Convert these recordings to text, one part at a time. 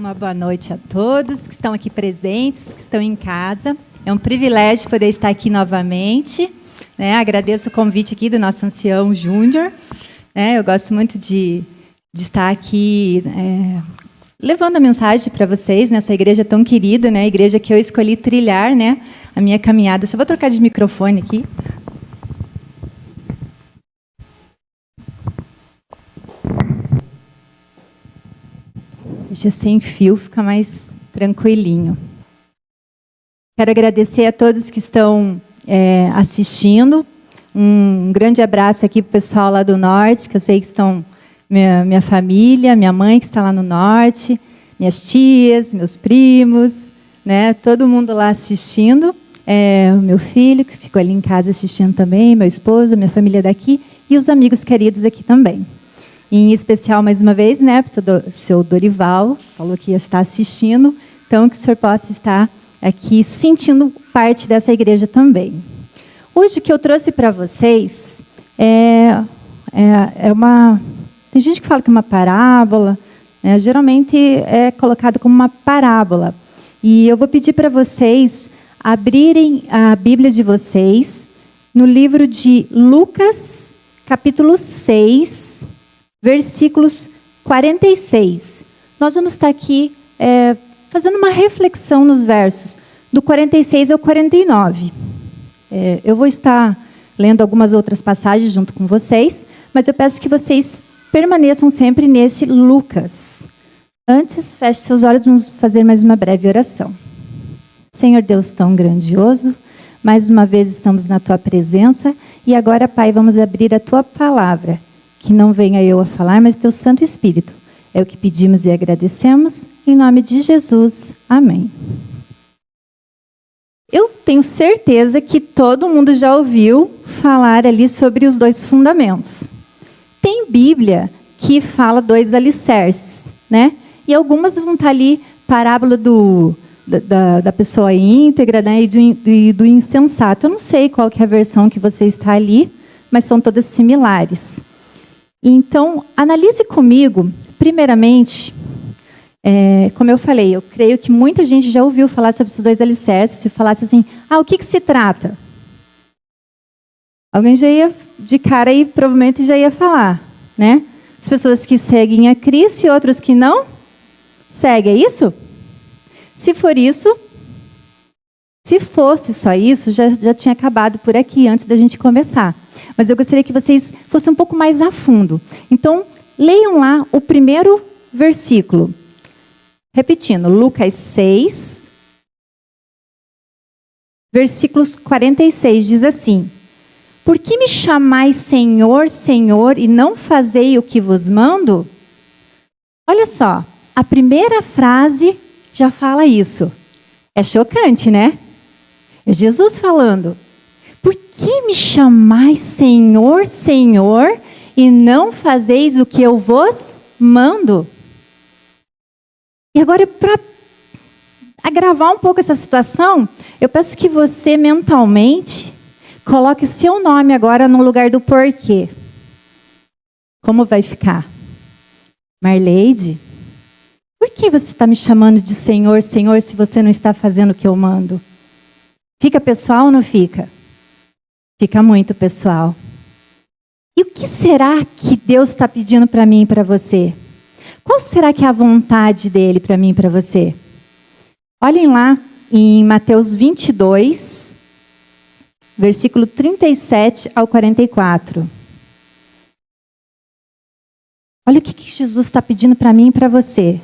Uma boa noite a todos que estão aqui presentes, que estão em casa. É um privilégio poder estar aqui novamente. Agradeço o convite aqui do nosso ancião Júnior. Eu gosto muito de estar aqui levando a mensagem para vocês nessa igreja tão querida, a igreja que eu escolhi trilhar a minha caminhada. Só vou trocar de microfone aqui. Deixa sem fio, fica mais tranquilinho. Quero agradecer a todos que estão assistindo. Um grande abraço aqui para o pessoal lá do Norte, que eu sei que estão minha família, minha mãe que está lá no Norte, minhas tias, meus primos, todo mundo lá assistindo. O meu filho, que ficou ali em casa assistindo também, meu esposo, minha família daqui, e os amigos queridos aqui também. Em especial, mais uma vez, o seu Dorival falou que ia estar assistindo, então que o senhor possa estar aqui sentindo parte dessa igreja também. Hoje, o que eu trouxe para vocês tem gente que fala que é uma parábola, geralmente é colocado como uma parábola. E eu vou pedir para vocês abrirem a Bíblia de vocês no livro de Lucas, capítulo 6, versículos 46. Nós vamos estar aqui fazendo uma reflexão nos versos do 46 ao 49. Eu vou estar lendo algumas outras passagens junto com vocês, mas eu peço que vocês permaneçam sempre nesse Lucas. Antes, feche seus olhos e vamos fazer mais uma breve oração. Senhor Deus tão grandioso, mais uma vez estamos na Tua presença e agora, Pai, vamos abrir a Tua palavra. Que não venha eu a falar, mas Teu Santo Espírito. É o que pedimos e agradecemos. Em nome de Jesus. Amém. Eu tenho certeza que todo mundo já ouviu falar ali sobre os dois fundamentos. Tem Bíblia que fala dois alicerces, E algumas vão estar ali, parábola da pessoa íntegra, e do insensato. Eu não sei qual que é a versão que você está ali, mas são todas similares. Então, analise comigo, primeiramente, como eu falei, eu creio que muita gente já ouviu falar sobre esses dois alicerces, se falasse assim, o que se trata? Alguém já ia de cara e provavelmente já ia falar, As pessoas que seguem a Cristo e outros que não seguem, é isso? Se for isso, se fosse só isso, já tinha acabado por aqui antes da gente começar. Mas eu gostaria que vocês fossem um pouco mais a fundo. Então, leiam lá o primeiro versículo. Repetindo, Lucas 6, versículos 46, diz assim: Por que me chamais Senhor, Senhor, e não fazei o que vos mando? Olha só, a primeira frase já fala isso. É chocante, É Jesus falando. Por que me chamais Senhor, Senhor, e não fazeis o que eu vos mando? E agora, para agravar um pouco essa situação, eu peço que você mentalmente coloque seu nome agora no lugar do porquê. Como vai ficar? Marleide, por que você está me chamando de Senhor, Senhor, se você não está fazendo o que eu mando? Fica pessoal ou não fica? Fica muito pessoal. E o que será que Deus está pedindo para mim e para você? Qual será que é a vontade dele para mim e para você? Olhem lá em Mateus 22, versículo 37 ao 44. Olha o que Jesus está pedindo para mim e para você.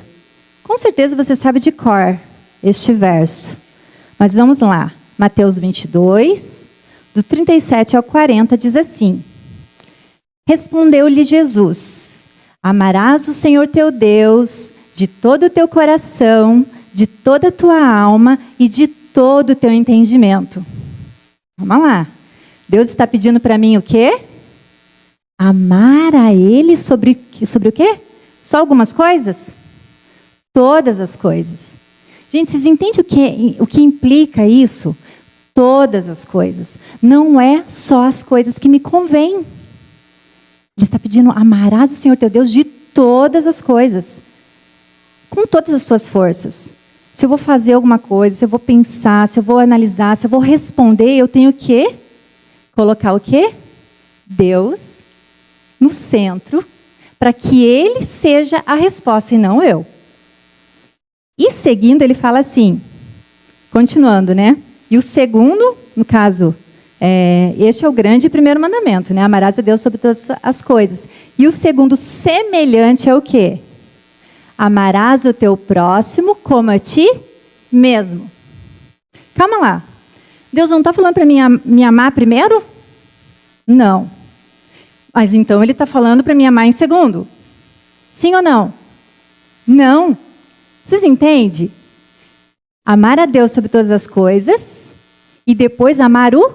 Com certeza você sabe de cor este verso. Mas vamos lá. Mateus 22, do 37 ao 40, diz assim: Respondeu-lhe Jesus: Amarás o Senhor teu Deus de todo o teu coração, de toda a tua alma e de todo o teu entendimento. Vamos lá. Deus está pedindo para mim o quê? Amar a Ele sobre o quê? Só algumas coisas? Todas as coisas. Gente, vocês entendem o que implica isso? Todas as coisas. Não é só as coisas que me convêm. Ele está pedindo, amarás o Senhor teu Deus de todas as coisas. com todas as suas forças. Se eu vou fazer alguma coisa, se eu vou pensar, se eu vou analisar, se eu vou responder, eu tenho que colocar o quê? Deus no centro, para que Ele seja a resposta e não eu. E seguindo, ele fala assim, continuando, né? E o segundo, no caso, este é o grande e primeiro mandamento, né? Amarás a Deus sobre todas as coisas. E o segundo, semelhante, é o quê? Amarás o teu próximo como a ti mesmo. Calma lá. Deus não está falando para me amar primeiro? Não. Mas então ele está falando para me amar em segundo. Sim ou não? Não. Vocês entendem? Amar a Deus sobre todas as coisas e depois amar o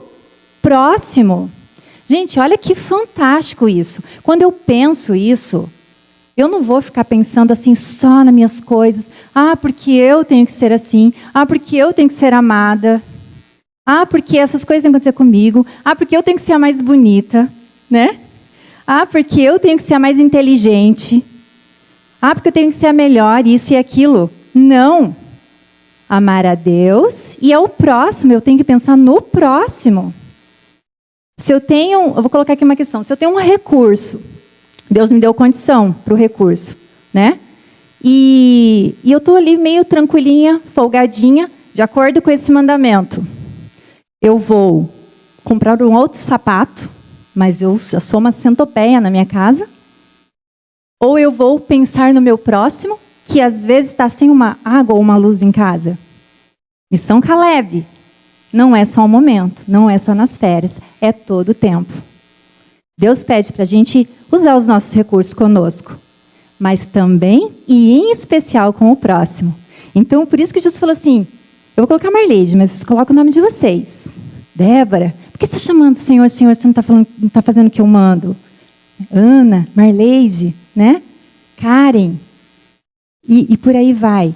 próximo. Gente, olha que fantástico isso. Quando eu penso isso, eu não vou ficar pensando assim só nas minhas coisas. Ah, porque eu tenho que ser assim. Ah, porque eu tenho que ser amada. Ah, porque essas coisas têm que acontecer comigo. Ah, porque eu tenho que ser a mais bonita, né? Ah, porque eu tenho que ser a mais inteligente. Ah, porque eu tenho que ser a melhor, isso e aquilo. Não. Amar a Deus e ao próximo. Eu tenho que pensar no próximo. Eu vou colocar aqui uma questão. Se eu tenho um recurso, Deus me deu condição para o recurso, né? E eu estou ali meio tranquilinha, folgadinha, de acordo com esse mandamento. Eu vou comprar um outro sapato, mas eu sou uma centopeia na minha casa. Ou eu vou pensar no meu próximo, que às vezes está sem uma água ou uma luz em casa. Missão Caleb. Não é só um momento, não é só nas férias, é todo o tempo. Deus pede para a gente usar os nossos recursos conosco, mas também e em especial com o próximo. Então, por isso que Jesus falou assim, eu vou colocar Marleide, mas vocês colocam o nome de vocês. Débora, por que você está chamando o Senhor, Senhor, você não está fazendo o que eu mando? Ana, Marleide, né? Karen, e por aí vai.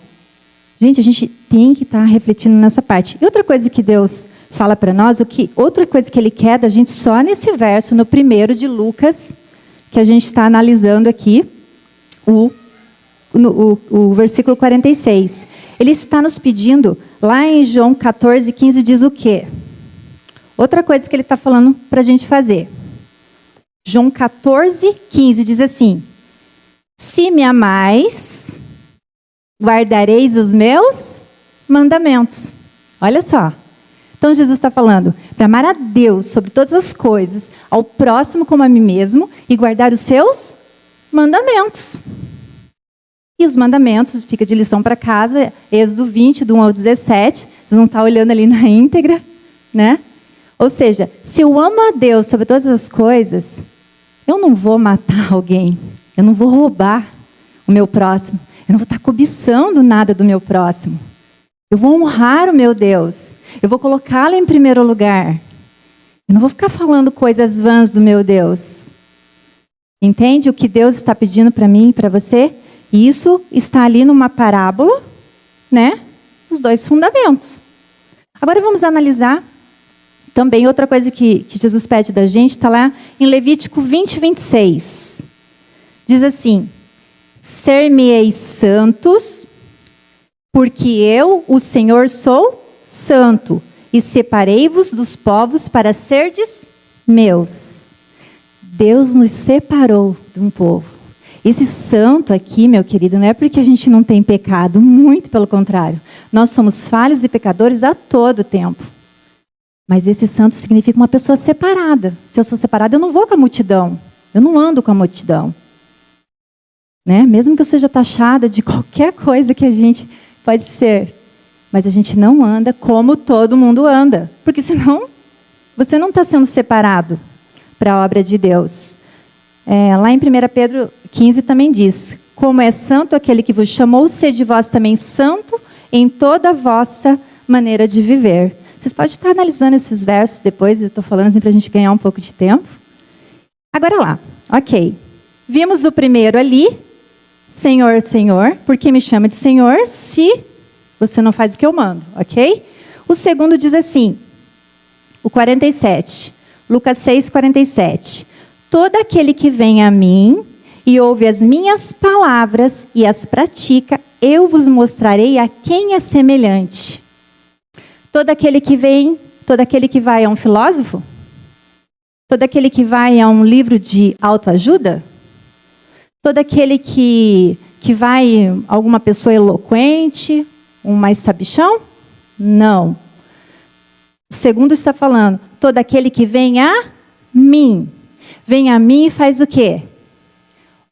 Gente, a gente tem que estar refletindo nessa parte. E outra coisa que Deus fala para nós, outra coisa que Ele quer da gente só nesse verso, no 1º de Lucas, que a gente está analisando aqui, o versículo 46. Ele está nos pedindo, lá em João 14, 15, diz o quê? Outra coisa que Ele está falando para a gente fazer. João 14, 15 diz assim, se me amais, guardareis os meus mandamentos. Olha só. Então Jesus está falando para amar a Deus sobre todas as coisas, ao próximo como a mim mesmo e guardar os seus mandamentos. E os mandamentos, fica de lição para casa, Êxodo 20, do 1 ao 17, vocês vão estar olhando ali na íntegra, né? Ou seja, se eu amo a Deus sobre todas as coisas, eu não vou matar alguém, eu não vou roubar o meu próximo, eu não vou estar cobiçando nada do meu próximo. Eu vou honrar o meu Deus, eu vou colocá-lo em primeiro lugar. Eu não vou ficar falando coisas vãs do meu Deus. Entende o que Deus está pedindo para mim e para você? E isso está ali numa parábola, né? Os 2 fundamentos. Agora vamos analisar também outra coisa que Jesus pede da gente, está lá em Levítico 20, 26. Diz assim, ser-me-eis santos, porque eu, o Senhor, sou santo, e separei-vos dos povos para serdes meus. Deus nos separou de um povo. Esse santo aqui, meu querido, não é porque a gente não tem pecado, muito pelo contrário. Nós somos falhos e pecadores a todo tempo. Mas esse santo significa uma pessoa separada. Se eu sou separada, eu não vou com a multidão. Eu não ando com a multidão. Né? Mesmo que eu seja taxada de qualquer coisa que a gente pode ser. Mas a gente não anda como todo mundo anda. Porque senão, você não está sendo separado para a obra de Deus. Lá em 1 Pedro 15 também diz, como é santo aquele que vos chamou, sede vós também santo em toda a vossa maneira de viver. Vocês podem estar analisando esses versos depois, eu estou falando assim para a gente ganhar um pouco de tempo. Agora lá, ok. Vimos o primeiro ali, Senhor, Senhor, por que me chama de Senhor se você não faz o que eu mando, ok? O segundo diz assim, o 47, Lucas 6, 47. Todo aquele que vem a mim e ouve as minhas palavras e as pratica, eu vos mostrarei a quem é semelhante. Todo aquele que vai a um filósofo? Todo aquele que vai a um livro de autoajuda? Todo aquele que vai a alguma pessoa eloquente, um mais sabichão? Não. O segundo está falando, todo aquele que vem a mim. Vem a mim e faz o quê?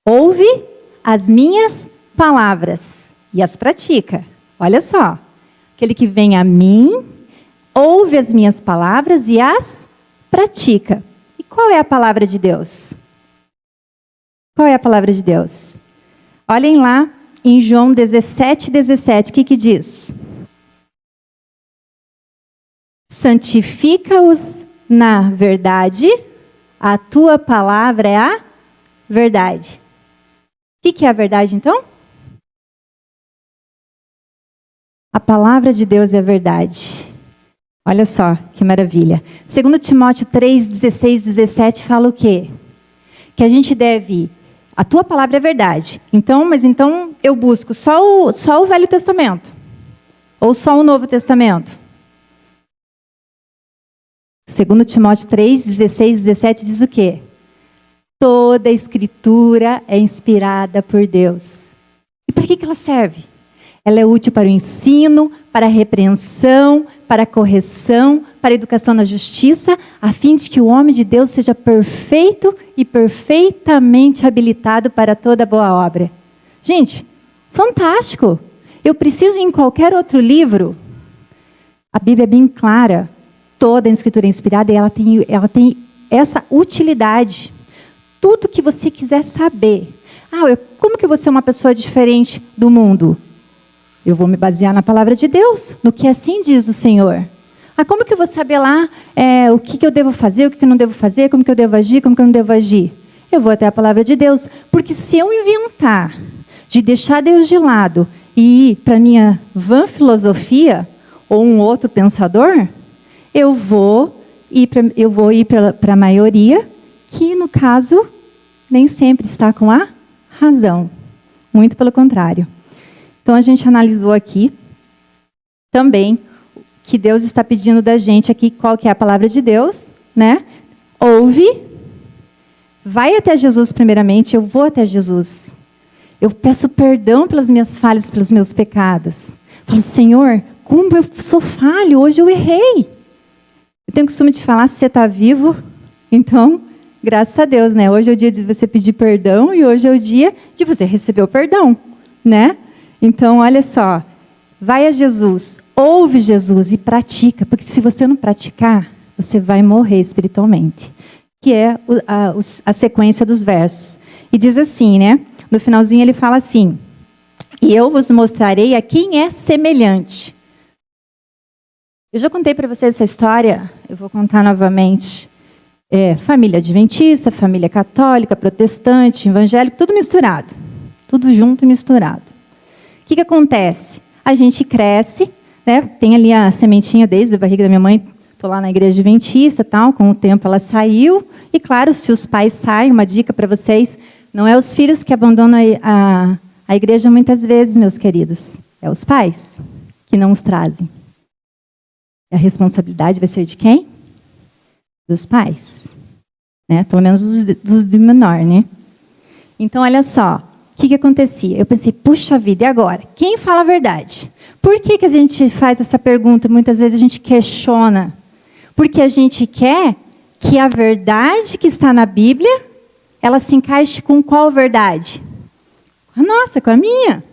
Ouve as minhas palavras e as pratica. Olha só. Aquele que vem a mim, ouve as minhas palavras e as pratica. E qual é a palavra de Deus? Qual é a palavra de Deus? Olhem lá em João 17:17, o que diz? Santifica-os na verdade, a tua palavra é a verdade. O que é a verdade, então? A palavra de Deus é a verdade. Olha só, que maravilha. 2 Timóteo 3:16-17 fala o quê? Que a gente deve... A tua palavra é verdade. Mas então eu busco só o Velho Testamento? Ou só o Novo Testamento? 2 Timóteo 3:16-17 diz o quê? Toda a Escritura é inspirada por Deus. E para que ela serve? Ela é útil para o ensino, para a repreensão, para a correção, para a educação na justiça, a fim de que o homem de Deus seja perfeito e perfeitamente habilitado para toda boa obra. Gente, fantástico! Eu preciso ir em qualquer outro livro. A Bíblia é bem clara. Toda a Escritura é inspirada e ela tem essa utilidade. Tudo que você quiser saber. Como que eu vou ser uma pessoa diferente do mundo? Eu vou me basear na palavra de Deus, no que assim diz o Senhor. Como que eu vou saber lá o que eu devo fazer, o que eu não devo fazer, como que eu devo agir, como que eu não devo agir? Eu vou até a palavra de Deus. Porque se eu inventar de deixar Deus de lado e ir para a minha vã filosofia ou um outro pensador, eu vou ir para a maioria, que no caso nem sempre está com a razão. Muito pelo contrário. Então a gente analisou aqui também que Deus está pedindo da gente aqui qual que é a palavra de Deus, né? Ouve, vai até Jesus primeiramente, eu vou até Jesus. Eu peço perdão pelas minhas falhas, pelos meus pecados. Falo, Senhor, como eu sou falho, hoje eu errei. Eu tenho o costume de falar, se você está vivo, então, graças a Deus, né? Hoje é o dia de você pedir perdão e hoje é o dia de você receber o perdão, né? Então, olha só, vai a Jesus, ouve Jesus e pratica, porque se você não praticar, você vai morrer espiritualmente. Que é a sequência dos versos. E diz assim, né? No finalzinho ele fala assim, e eu vos mostrarei a quem é semelhante. Eu já contei para vocês essa história, eu vou contar novamente. Família adventista, família católica, protestante, evangélico, tudo misturado. Tudo junto e misturado. O que acontece? A gente cresce, né? Tem ali a sementinha desde a barriga da minha mãe, estou lá na igreja adventista, tal, com o tempo ela saiu. E claro, se os pais saem, uma dica para vocês, não é os filhos que abandonam a igreja muitas vezes, meus queridos. É os pais que não os trazem. A responsabilidade vai ser de quem? Dos pais. Né? Pelo menos dos de menor, né? Então, olha só. O que acontecia? Eu pensei, puxa vida, e agora? Quem fala a verdade? Por que a gente faz essa pergunta? Muitas vezes a gente questiona. Porque a gente quer que a verdade que está na Bíblia, ela se encaixe com qual verdade? A nossa, com a minha.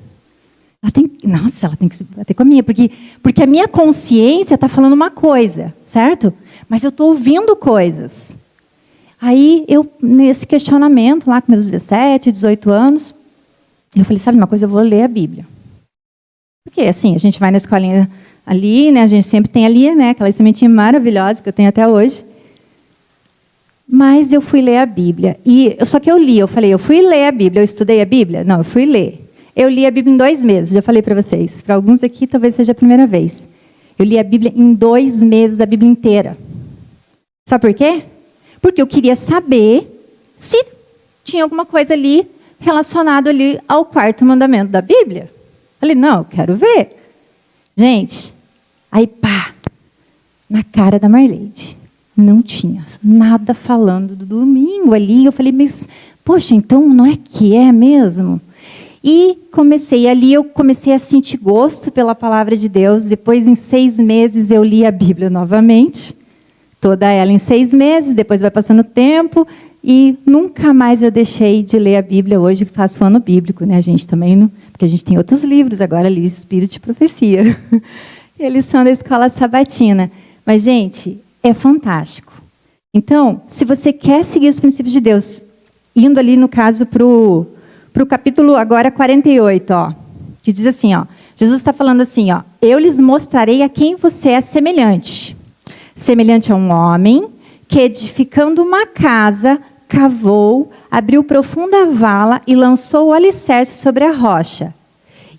Ela tem que se bater com a minha, porque a minha consciência está falando uma coisa, certo? Mas eu estou ouvindo coisas. Aí, nesse questionamento, lá com meus 17, 18 anos, eu falei, sabe uma coisa, eu vou ler a Bíblia. Porque, assim, a gente vai na escolinha ali, né? A gente sempre tem ali, né? Aquela sementinha maravilhosa que eu tenho até hoje. Mas eu fui ler a Bíblia. Só que eu falei, eu fui ler a Bíblia. Eu estudei a Bíblia? Não, eu fui ler. Eu li a Bíblia em 2 meses, já falei para vocês. Para alguns aqui, talvez seja a primeira vez. Eu li a Bíblia em 2 meses, a Bíblia inteira. Sabe por quê? Porque eu queria saber se tinha alguma coisa ali relacionado ali ao 4º mandamento da Bíblia. Falei, não, eu quero ver. Gente, aí pá, na cara da Marleide. Não tinha nada falando do domingo ali. Eu falei, mas, poxa, então não é que é mesmo? E eu comecei a sentir gosto pela palavra de Deus. Depois, em 6 meses, eu li a Bíblia novamente. Toda ela em 6 meses, depois vai passando o tempo. E nunca mais eu deixei de ler a Bíblia. Hoje faço ano bíblico, né? A gente também, não, porque a gente tem outros livros. Agora li Espírito de Profecia. Eles são da escola sabatina. Mas, gente, é fantástico. Então, se você quer seguir os princípios de Deus, indo ali, no caso, para o capítulo agora 48, ó, que diz assim, ó, Jesus está falando assim, ó, eu lhes mostrarei a quem você é semelhante. Semelhante a um homem que, edificando uma casa, cavou, abriu profunda vala e lançou o alicerce sobre a rocha.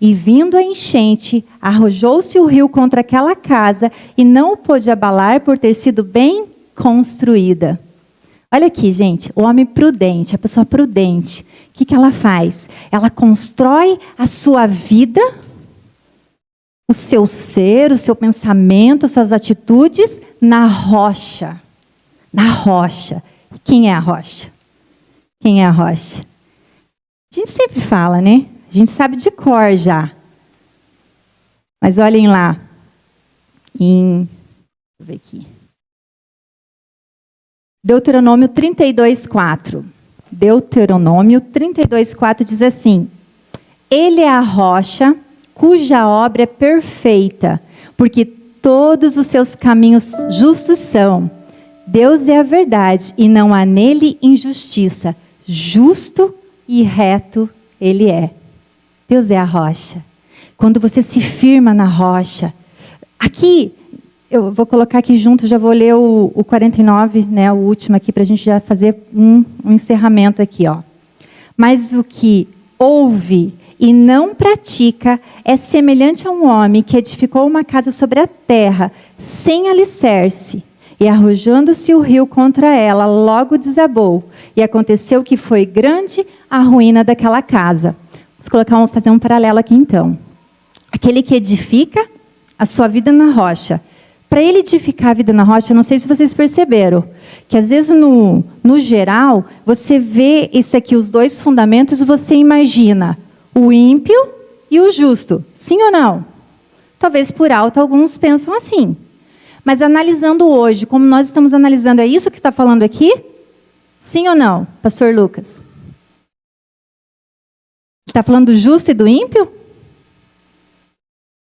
E vindo a enchente, arrojou-se o rio contra aquela casa e não o pôde abalar por ter sido bem construída. Olha aqui, gente, o homem prudente, a pessoa prudente, o que ela faz? Ela constrói a sua vida, o seu ser, o seu pensamento, suas atitudes na rocha. Na rocha. Quem é a rocha? Quem é a rocha? A gente sempre fala, né? A gente sabe de cor já. Mas olhem lá. Deixa eu ver aqui. Deuteronômio 32:4. Deuteronômio 32:4 diz assim: Ele é a rocha cuja obra é perfeita, porque todos os seus caminhos justos são. Deus é a verdade e não há nele injustiça. Justo e reto ele é. Deus é a rocha. Quando você se firma na rocha. Aqui, eu vou colocar aqui junto, já vou ler o 49, né, o último aqui, para a gente já fazer um encerramento aqui. Ó. Mas o que ouve e não pratica é semelhante a um homem que edificou uma casa sobre a terra, sem alicerce. E arrojando-se o rio contra ela, logo desabou. E aconteceu que foi grande a ruína daquela casa. Vamos fazer um paralelo aqui então. Aquele que edifica a sua vida na rocha. Para ele edificar a vida na rocha, eu não sei se vocês perceberam, que às vezes no geral, você vê esse aqui, os dois fundamentos, você imagina o ímpio e o justo. Sim ou não? Talvez por alto alguns pensam assim. Mas analisando hoje, como nós estamos analisando, é isso que está falando aqui? Sim ou não, pastor Lucas? Está falando do justo e do ímpio?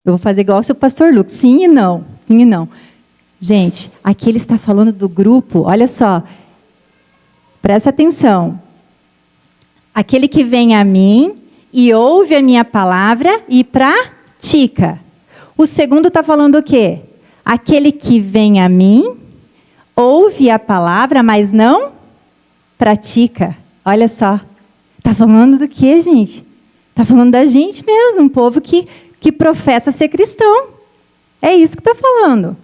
Eu vou fazer igual ao seu pastor Lucas. Sim e não. Sim e não. Gente, aqui ele está falando do grupo, olha só. Presta atenção. Aquele que vem a mim e ouve a minha palavra e pratica. O segundo está falando o quê? Aquele que vem a mim, ouve a palavra, mas não pratica. Olha só. Está falando do quê, gente? Está falando da gente mesmo, um povo que professa ser cristão. É isso que está falando.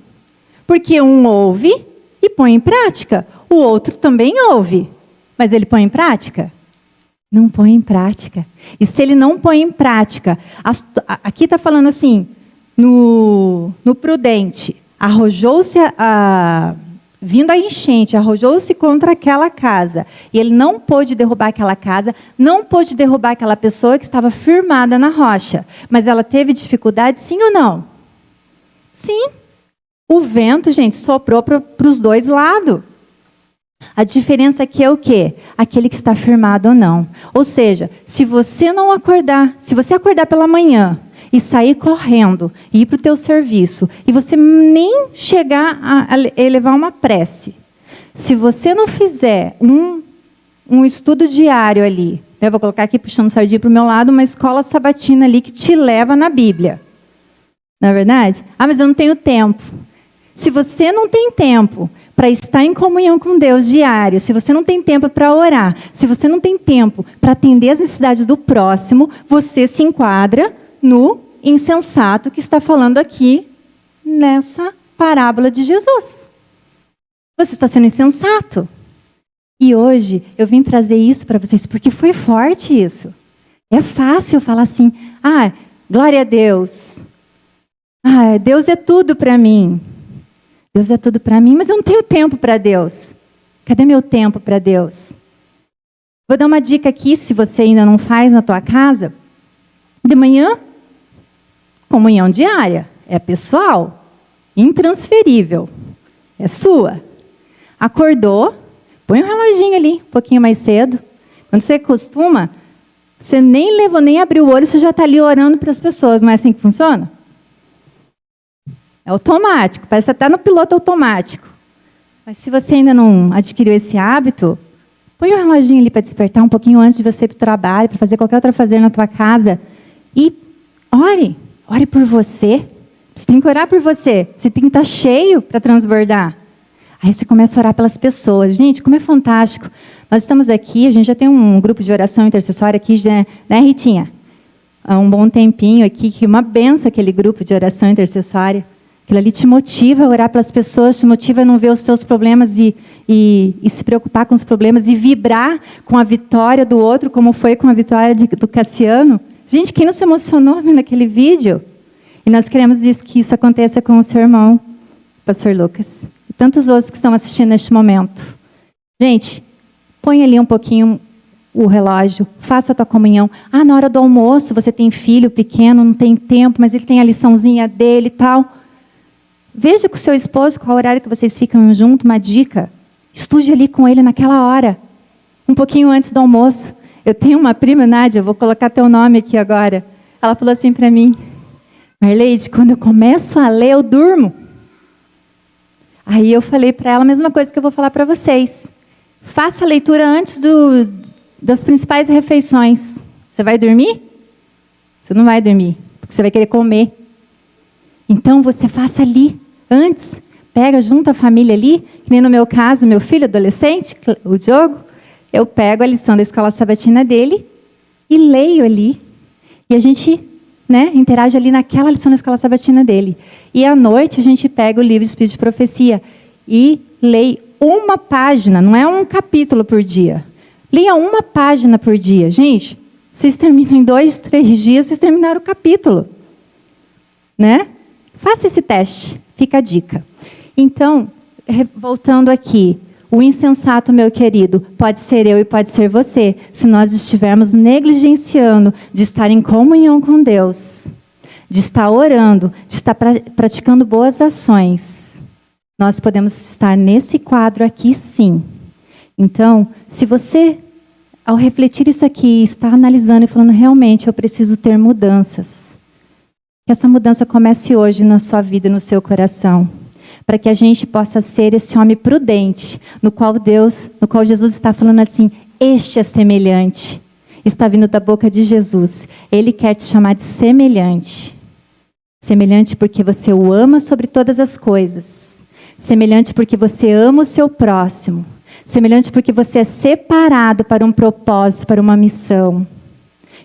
Porque um ouve e põe em prática. O outro também ouve. Mas ele põe em prática? Não põe em prática. E se ele não põe em prática, aqui está falando assim, no prudente, arrojou-se vindo a enchente, arrojou-se contra aquela casa. E ele não pôde derrubar aquela casa, não pôde derrubar aquela pessoa que estava firmada na rocha. Mas ela teve dificuldade, sim ou não? Sim. O vento, gente, soprou para os dois lados. A diferença aqui é o quê? Aquele que está firmado ou não. Ou seja, se você não acordar, se você acordar pela manhã e sair correndo, e ir para o teu serviço, e você nem chegar a elevar uma prece, se você não fizer um estudo diário ali, eu vou colocar aqui puxando sardinha para o meu lado, uma escola sabatina ali que te leva na Bíblia. Não é verdade? Ah, mas eu não tenho tempo. Se você não tem tempo para estar em comunhão com Deus diário, se você não tem tempo para orar, se você não tem tempo para atender as necessidades do próximo, você se enquadra no insensato que está falando aqui nessa parábola de Jesus. Você está sendo insensato. E hoje eu vim trazer isso para vocês, porque foi forte isso. É fácil falar assim, Glória a Deus. Ah, Deus é tudo para mim. Deus é tudo para mim, mas eu não tenho tempo para Deus. Cadê meu tempo para Deus? Vou dar uma dica aqui, se você ainda não faz na tua casa. De manhã, comunhão diária. É pessoal, intransferível. É sua. Acordou, põe um reloginho ali, um pouquinho mais cedo. Quando você costuma, você nem levou, nem abriu o olho, você já está ali orando para as pessoas. Não é assim que funciona? É automático, parece até no piloto automático. Mas se você ainda não adquiriu esse hábito, põe um reloginho ali para despertar um pouquinho antes de você ir para o trabalho, para fazer qualquer outra fazer na tua casa. E ore por você. Você tem que orar por você. Você tem que estar cheio para transbordar. Aí você começa a orar pelas pessoas. Gente, como é fantástico. Nós estamos aqui, a gente já tem um grupo de oração intercessória aqui, né, Ritinha? Há um bom tempinho aqui, que uma benção aquele grupo de oração intercessória. Aquilo ali te motiva a orar pelas pessoas, te motiva a não ver os teus problemas e se preocupar com os problemas e vibrar com a vitória do outro, como foi com a vitória do Cassiano. Gente, quem não se emocionou vendo aquele vídeo? E nós queremos que isso aconteça com o seu irmão, pastor Lucas. E tantos outros que estão assistindo neste momento. Gente, põe ali um pouquinho o relógio, faça a tua comunhão. Ah, na hora do almoço, você tem filho pequeno, não tem tempo, mas ele tem a liçãozinha dele e tal. Veja com o seu esposo qual horário que vocês ficam juntos, uma dica. Estude ali com ele naquela hora, um pouquinho antes do almoço. Eu tenho uma prima, Nádia, vou colocar teu nome aqui agora. Ela falou assim para mim: Marleide, quando eu começo a ler, eu durmo. Aí eu falei para ela a mesma coisa que eu vou falar para vocês. Faça a leitura antes das principais refeições. Você vai dormir? Você não vai dormir, porque você vai querer comer. Então, você faça ali, antes. Pega, junta a família ali, que nem no meu caso, meu filho adolescente, o Diogo, eu pego a lição da escola sabatina dele e leio ali. E a gente, né, interage ali naquela lição da escola sabatina dele. E à noite a gente pega o livro Espírito de Profecia e leia uma página, não é um capítulo por dia. Leia uma página por dia. Gente, vocês terminam em 2, 3 dias, vocês terminaram o capítulo. Né? Faça esse teste, fica a dica. Então, voltando aqui, o insensato, meu querido, pode ser eu e pode ser você, se nós estivermos negligenciando de estar em comunhão com Deus, de estar orando, de estar praticando boas ações. Nós podemos estar nesse quadro aqui, sim. Então, se você, ao refletir isso aqui, está analisando e falando, realmente, eu preciso ter mudanças. Que essa mudança comece hoje na sua vida, no seu coração. Para que a gente possa ser esse homem prudente, no qual Jesus está falando assim, este é semelhante. Está vindo da boca de Jesus. Ele quer te chamar de semelhante. Semelhante porque você o ama sobre todas as coisas. Semelhante porque você ama o seu próximo. Semelhante porque você é separado para um propósito, para uma missão.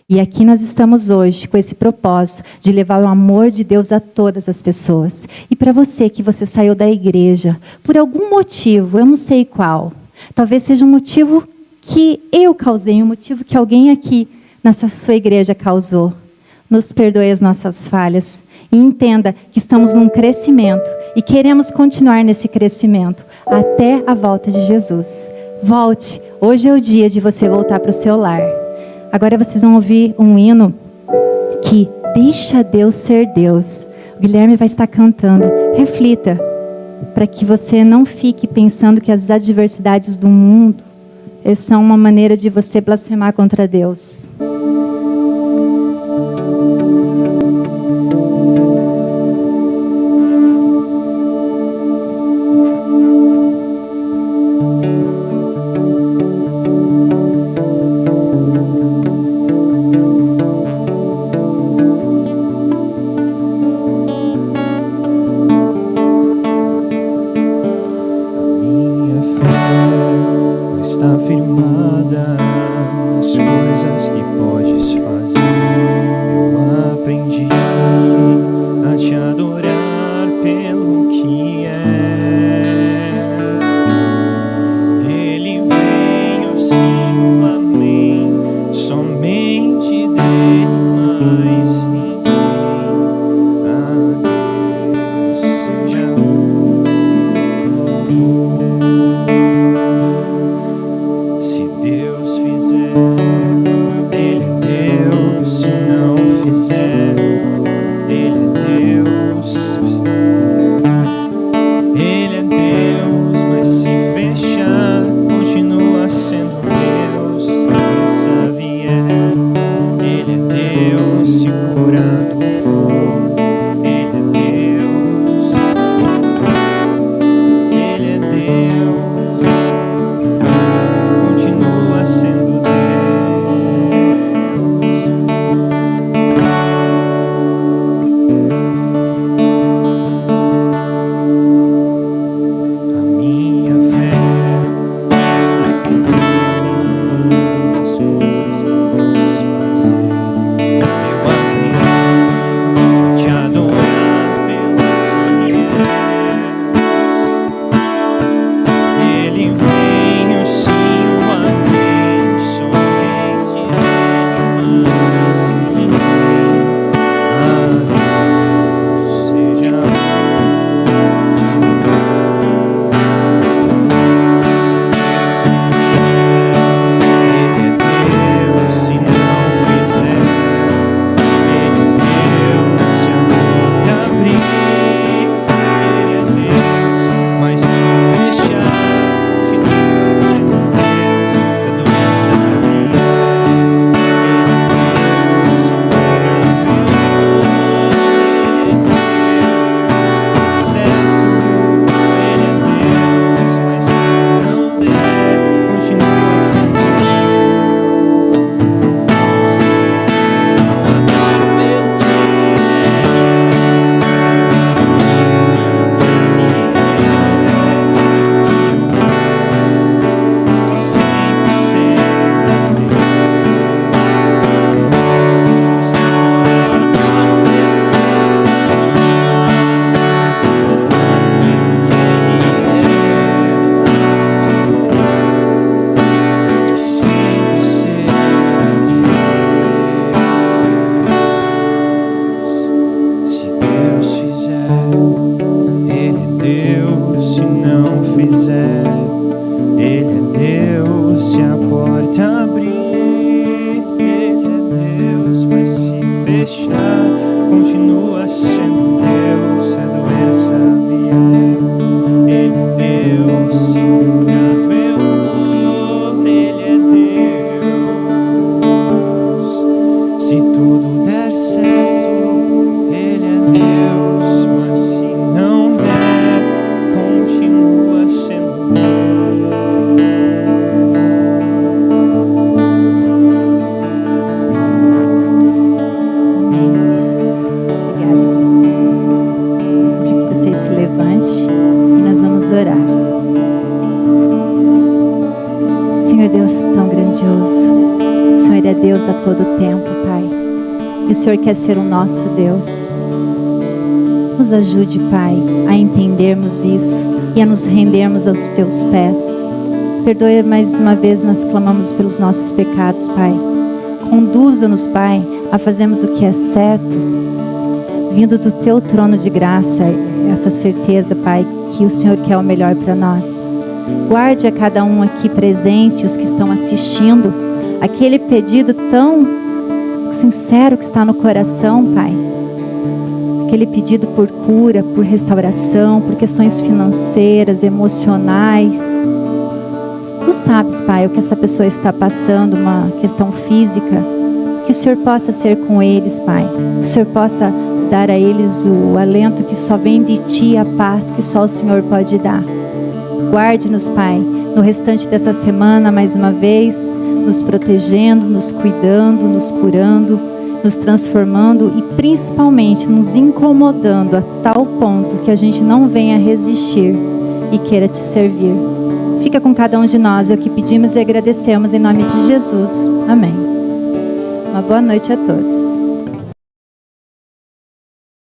E aqui nós estamos hoje com esse propósito de levar o amor de Deus a todas as pessoas. E para você que você saiu da igreja, por algum motivo, eu não sei qual. Talvez seja um motivo que eu causei, um motivo que alguém aqui nessa sua igreja causou. Nos perdoe as nossas falhas. E entenda que estamos num crescimento. E queremos continuar nesse crescimento até a volta de Jesus. Volte. Hoje é o dia de você voltar para o seu lar. Agora vocês vão ouvir um hino que deixa Deus ser Deus. O Guilherme vai estar cantando. Reflita, para que você não fique pensando que as adversidades do mundo são uma maneira de você blasfemar contra Deus. Está firmada nas coisas que sendo Deus, a doença vier. Ele é Deus, se o pranto eu for, Ele é Deus. Se tudo der certo, Ele é Deus, mas se não der, continua sendo Deus. Orar. Senhor Deus tão grandioso, o Senhor é Deus a todo tempo, Pai, e o Senhor quer ser o nosso Deus. Nos ajude, Pai, a entendermos isso e a nos rendermos aos Teus pés. Perdoe mais uma vez, nós clamamos pelos nossos pecados, Pai. Conduza-nos, Pai, a fazermos o que é certo, vindo do Teu trono de graça, essa certeza, Pai, que o Senhor quer o melhor para nós. Guarde a cada um aqui presente, os que estão assistindo, aquele pedido tão sincero que está no coração, Pai. Aquele pedido por cura, por restauração, por questões financeiras, emocionais. Tu sabes, Pai, o que essa pessoa está passando, uma questão física. Que o Senhor possa ser com eles, Pai. Que o Senhor possa dar a eles o alento que só vem de Ti, a paz que só o Senhor pode dar. Guarde-nos, Pai, no restante dessa semana, mais uma vez, nos protegendo, nos cuidando, nos curando, nos transformando e principalmente nos incomodando a tal ponto que a gente não venha resistir e queira Te servir. Fica com cada um de nós, é o que pedimos e agradecemos em nome de Jesus. Amém. Uma boa noite a todos.